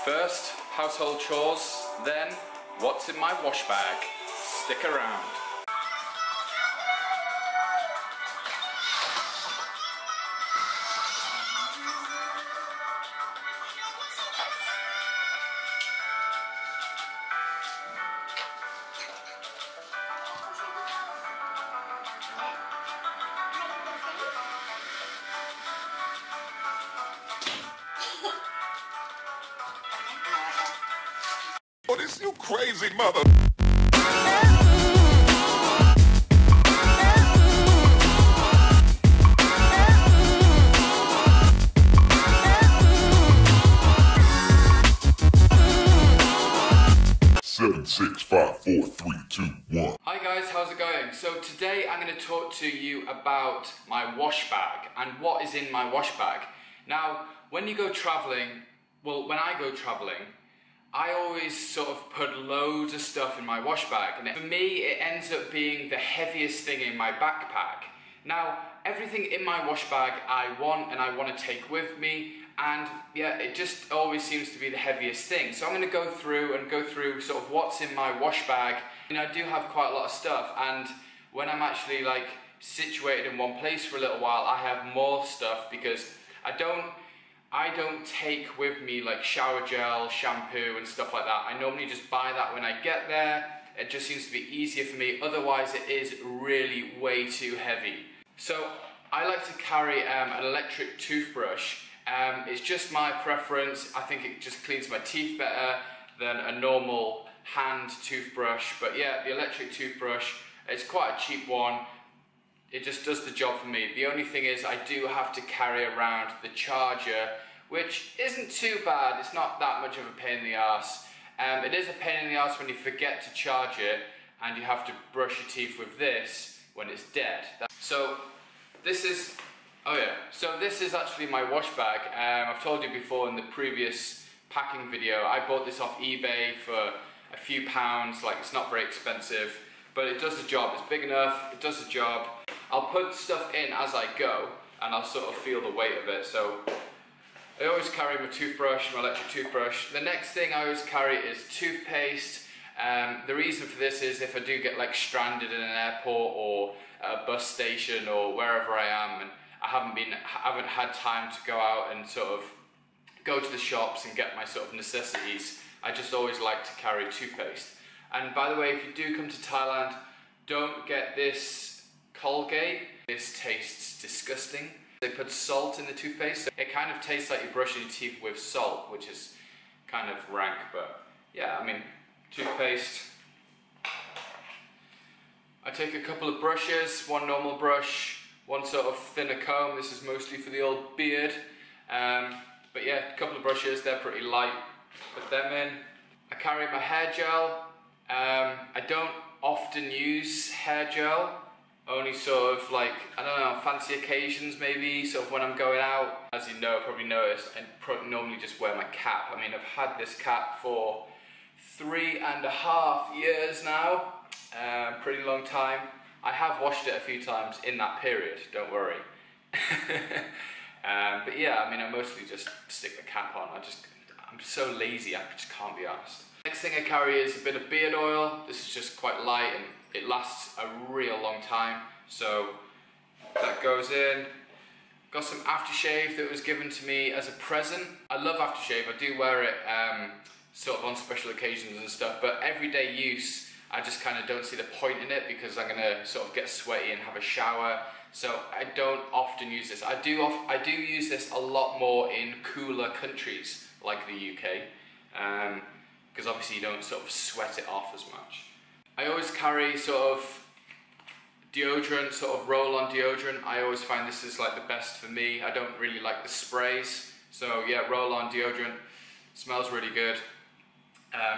First, household chores, then what's in my wash bag. Stick around. Oh, this you crazy mother. Seven, 6, 5, 4, 3, 2, 1. Hi guys, how's it going? So today I'm going to talk to you about my wash bag and what is in my wash bag. Now, when you go traveling, well, when I go traveling, I always sort of put loads of stuff in my wash bag, and for me it ends up being the heaviest thing in my backpack. Now, everything in my wash bag I want to take with me, and yeah, it just always seems to be the heaviest thing. So I'm going to go through sort of what's in my wash bag. And I do have quite a lot of stuff, and when I'm actually like situated in one place for a little while, I have more stuff because I don't take with me like shower gel, shampoo and stuff like that. I normally just buy that when I get there. It just seems to be easier for me, otherwise it is really way too heavy. So I like to carry an electric toothbrush. It's just my preference. I think it just cleans my teeth better than a normal hand toothbrush. But yeah, the electric toothbrush, it's quite a cheap one. It just does the job for me. The only thing is I do have to carry around the charger, which isn't too bad. It's not that much of a pain in the arse. It is a pain in the arse when you forget to charge it and you have to brush your teeth with this when it's dead. So this is actually my wash bag. I've told you before in the previous packing video, I bought this off eBay for a few pounds. Like, it's not very expensive, but it does the job. It's big enough, it does the job. I'll put stuff in as I go and I'll sort of feel the weight of it. So I always carry my toothbrush, my electric toothbrush. The next thing I always carry is toothpaste. The reason for this is if I do get like stranded in an airport or a bus station or wherever I am, and I haven't had time to go out and sort of go to the shops and get my sort of necessities, I just always like to carry toothpaste. And by the way, if you do come to Thailand, don't get this Colgate. This tastes disgusting. They put salt in the toothpaste. It kind of tastes like you're brushing your teeth with salt, which is kind of rank, but yeah, I mean, toothpaste. I take a couple of brushes, one normal brush, one sort of thinner comb. This is mostly for the old beard. But yeah, a couple of brushes, they're pretty light. Put them in. I carry my hair gel. I don't often use hair gel. Only sort of like, I don't know, fancy occasions maybe, sort of when I'm going out. As you know, probably noticed, I normally just wear my cap. I mean, I've had this cap for 3.5 years now, pretty long time. I have washed it a few times in that period, don't worry. But yeah, I mean, I mostly just stick the cap on. I'm so lazy, I just can't be arsed. Next thing I carry is a bit of beard oil. This is just quite light and it lasts a real long time, so that goes in. Got some aftershave that was given to me as a present. I love aftershave, I do wear it sort of on special occasions and stuff, but everyday use, I just kind of don't see the point in it because I'm gonna sort of get sweaty and have a shower, so I don't often use this. I do use this a lot more in cooler countries like the UK, because obviously you don't sort of sweat it off as much. I always carry sort of deodorant, sort of roll-on deodorant. I always find this is like the best for me. I don't really like the sprays, so yeah, roll-on deodorant. Smells really good.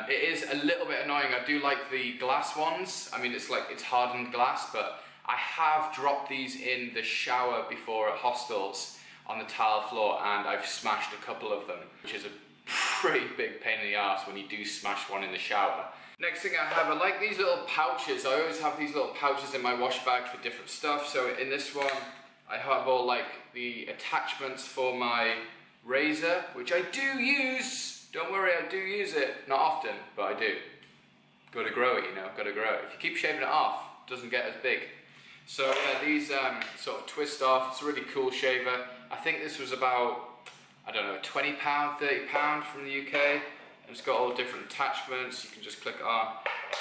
It is a little bit annoying. I do like the glass ones. I mean, it's hardened glass, but I have dropped these in the shower before at hostels on the tile floor, and I've smashed a couple of them, which is a pretty big pain in the ass when you do smash one in the shower. Next thing I have, I like these little pouches. I always have these little pouches in my wash bag for different stuff. So in this one, I have all like the attachments for my razor, which I do use. Don't worry, I do use it, not often, but I do. Got to grow it, you know, got to grow it. If you keep shaving it off, it doesn't get as big. So yeah, these sort of twist off. It's a really cool shaver. I think this was about, I don't know, £20, £30 from the UK. And it's got all different attachments. You can just click it on.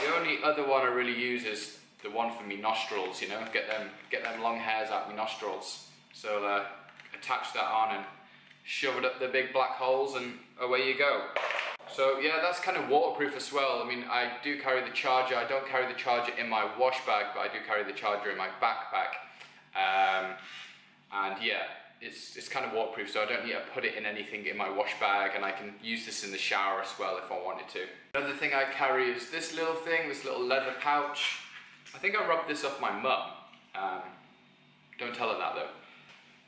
The only other one I really use is the one for me nostrils. You know, get them long hairs out my nostrils. So attach that on and shove it up the big black holes, and away you go. So yeah, that's kind of waterproof as well. I mean, I do carry the charger. I don't carry the charger in my wash bag, but I do carry the charger in my backpack. And yeah, it's kind of waterproof, so I don't need to put it in anything in my wash bag, and I can use this in the shower as well if I wanted to. Another thing I carry is this little thing, this little leather pouch. I think I rubbed this off my mum. Don't tell her that though.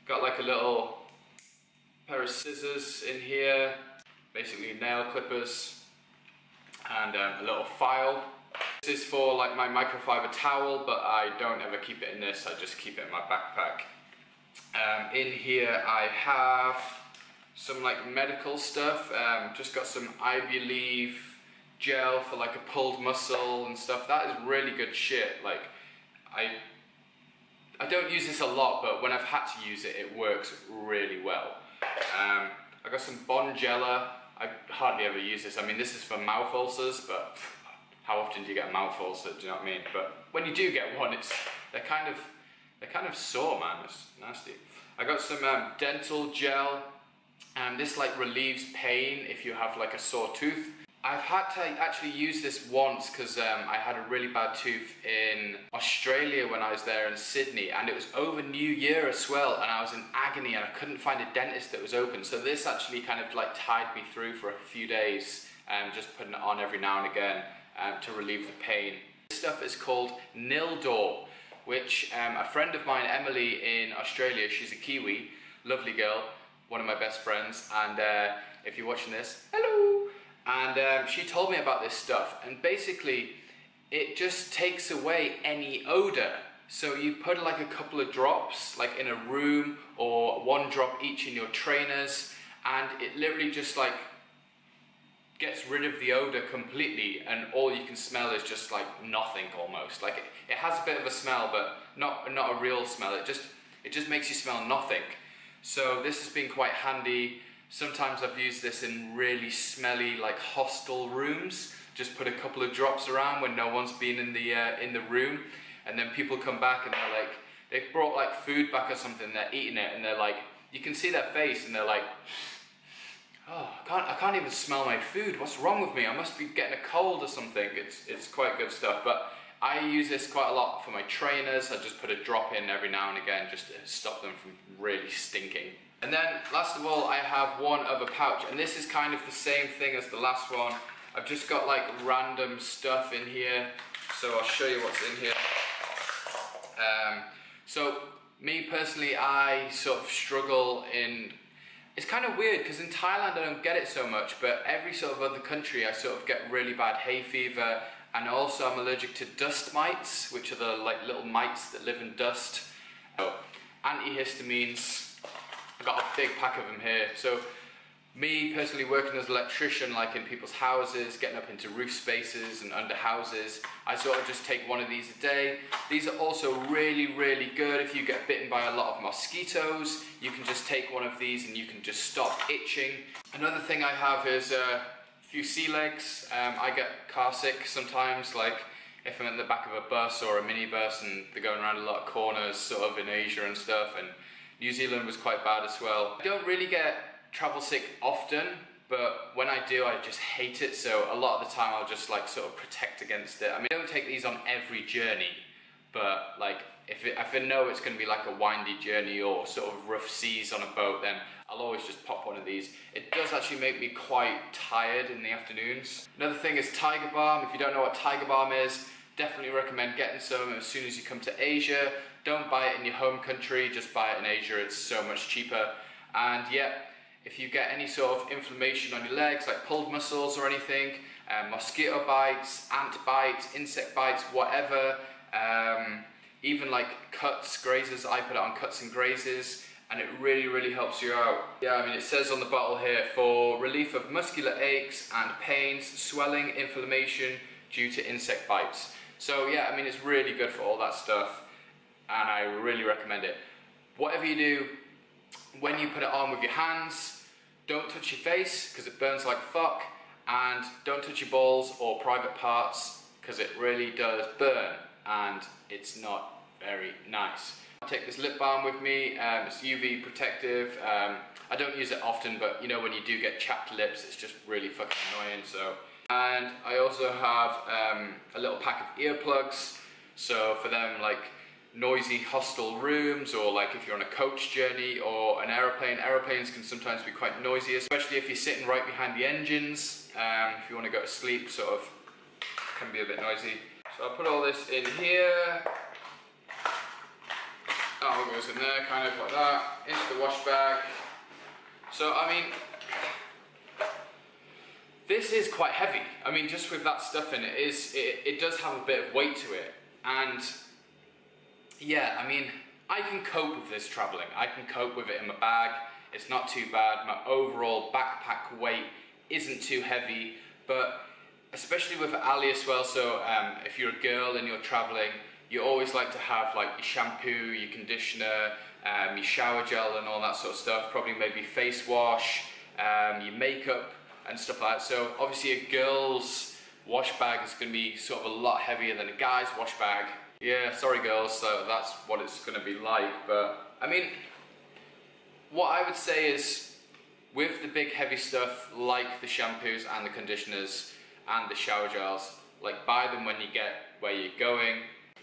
Got like a little pair of scissors in here, basically nail clippers, and a little file. This is for like my microfiber towel, but I don't ever keep it in this, I just keep it in my backpack. In here I have some like medical stuff, just got some Ivy leaf gel for like a pulled muscle and stuff. That is really good shit. Like I don't use this a lot, but when I've had to use it, it works really well. I got some Bonjela. I hardly ever use this. I mean, this is for mouth ulcers, but how often do you get a mouth ulcer? Do you know what I mean? But when you do get one, they're kind of sore, man. It's nasty. I got some dental gel, and this like relieves pain if you have like a sore tooth. I've had to actually use this once because I had a really bad tooth in Australia when I was there in Sydney, and it was over New Year as well, and I was in agony and I couldn't find a dentist that was open. So this actually kind of like tied me through for a few days, just putting it on every now and again to relieve the pain. This stuff is called Nildor, which a friend of mine, Emily in Australia, she's a Kiwi, lovely girl, one of my best friends, and if you're watching this, hello! And she told me about this stuff, and basically it just takes away any odor. So you put like a couple of drops like in a room, or one drop each in your trainers, and it literally just like gets rid of the odor completely, and all you can smell is just like nothing almost. Like it has a bit of a smell, but not a real smell. It just makes you smell nothing. So this has been quite handy. Sometimes I've used this in really smelly, like hostel rooms. Just put a couple of drops around when no one's been in the room, and then people come back and they're like, they've brought like food back or something. They're eating it, and they're like, you can see their face, and they're like, oh, I can't even smell my food. What's wrong with me? I must be getting a cold or something. It's quite good stuff. But I use this quite a lot for my trainers. I just put a drop in every now and again just to stop them from really stinking. And then last of all, I have one other pouch, and this is kind of the same thing as the last one. I've just got like random stuff in here, so I'll show you what's in here. So me personally, I sort of struggle in, it's kind of weird because in Thailand I don't get it so much, but every sort of other country I sort of get really bad hay fever, and also I'm allergic to dust mites, which are the like little mites that live in dust. So, antihistamines. I've got a big pack of them here. So me personally working as an electrician, like in people's houses, getting up into roof spaces and under houses, I sort of just take one of these a day. These are also really, really good if you get bitten by a lot of mosquitoes. You can just take one of these and you can just stop itching. Another thing I have is a few sea legs. I get car sick sometimes, like if I'm in the back of a bus or a minibus and they're going around a lot of corners sort of in Asia and stuff, and New Zealand was quite bad as well. I don't really get travel sick often, but when I do, I just hate it. So a lot of the time I'll just like sort of protect against it. I mean, I don't take these on every journey, but like if I know it's going to be like a windy journey or sort of rough seas on a boat, then I'll always just pop one of these. It does actually make me quite tired in the afternoons. Another thing is Tiger Balm. If you don't know what Tiger Balm is, definitely recommend getting some as soon as you come to Asia. Don't buy it in your home country, just buy it in Asia, it's so much cheaper. And yeah, if you get any sort of inflammation on your legs, like pulled muscles or anything, mosquito bites, ant bites, insect bites, whatever, even like cuts, grazes, I put it on cuts and grazes, and it really helps you out. Yeah, I mean, it says on the bottle here, for relief of muscular aches and pains, swelling, inflammation due to insect bites. So yeah, I mean, it's really good for all that stuff, and I really recommend it. Whatever you do, when you put it on with your hands, don't touch your face because it burns like fuck, and don't touch your balls or private parts because it really does burn and it's not very nice. I take this lip balm with me. It's UV protective. I don't use it often, but you know, when you do get chapped lips, it's just really fucking annoying. So, and I also have a little pack of earplugs, so for them, like noisy hostel rooms, or like if you're on a coach journey or an aeroplane. Aeroplanes can sometimes be quite noisy, especially if you're sitting right behind the engines. If you want to go to sleep, sort of can be a bit noisy. So I'll put all this in here. That all goes in there, kind of like that, into the wash bag. So I mean, this is quite heavy. I mean, just with that stuff in it, it does have a bit of weight to it. And yeah, I mean, I can cope with this traveling. I can cope with it in my bag. It's not too bad. My overall backpack weight isn't too heavy, but especially with Ali as well. So if you're a girl and you're traveling, you always like to have like your shampoo, your conditioner, your shower gel and all that sort of stuff. Probably maybe face wash, your makeup and stuff like that. So obviously a girl's wash bag is going to be sort of a lot heavier than a guy's wash bag. Yeah, sorry girls, so that's what it's going to be like. But I mean, what I would say is, with the big heavy stuff like the shampoos and the conditioners and the shower gels, like buy them when you get where you're going.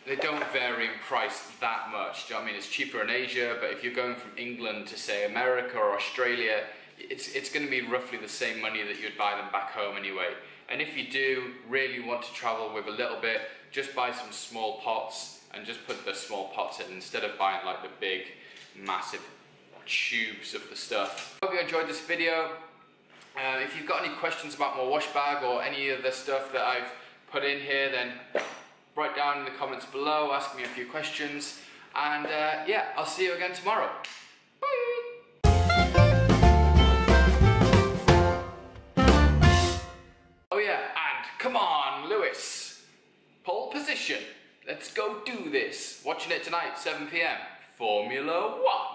They don't vary in price that much. Do you know what I mean? It's cheaper in Asia, but if you're going from England to say America or Australia, it's going to be roughly the same money that you'd buy them back home anyway. And if you do really want to travel with a little bit, just buy some small pots and just put the small pots in instead of buying like the big, massive tubes of the stuff. Hope you enjoyed this video. If you've got any questions about my wash bag or any of the stuff that I've put in here, then write down in the comments below, ask me a few questions, and yeah, I'll see you again tomorrow. Bye! Oh yeah, and come on, Lewis, pole position. Let's go do this. Watching it tonight, 7 PM, Formula 1.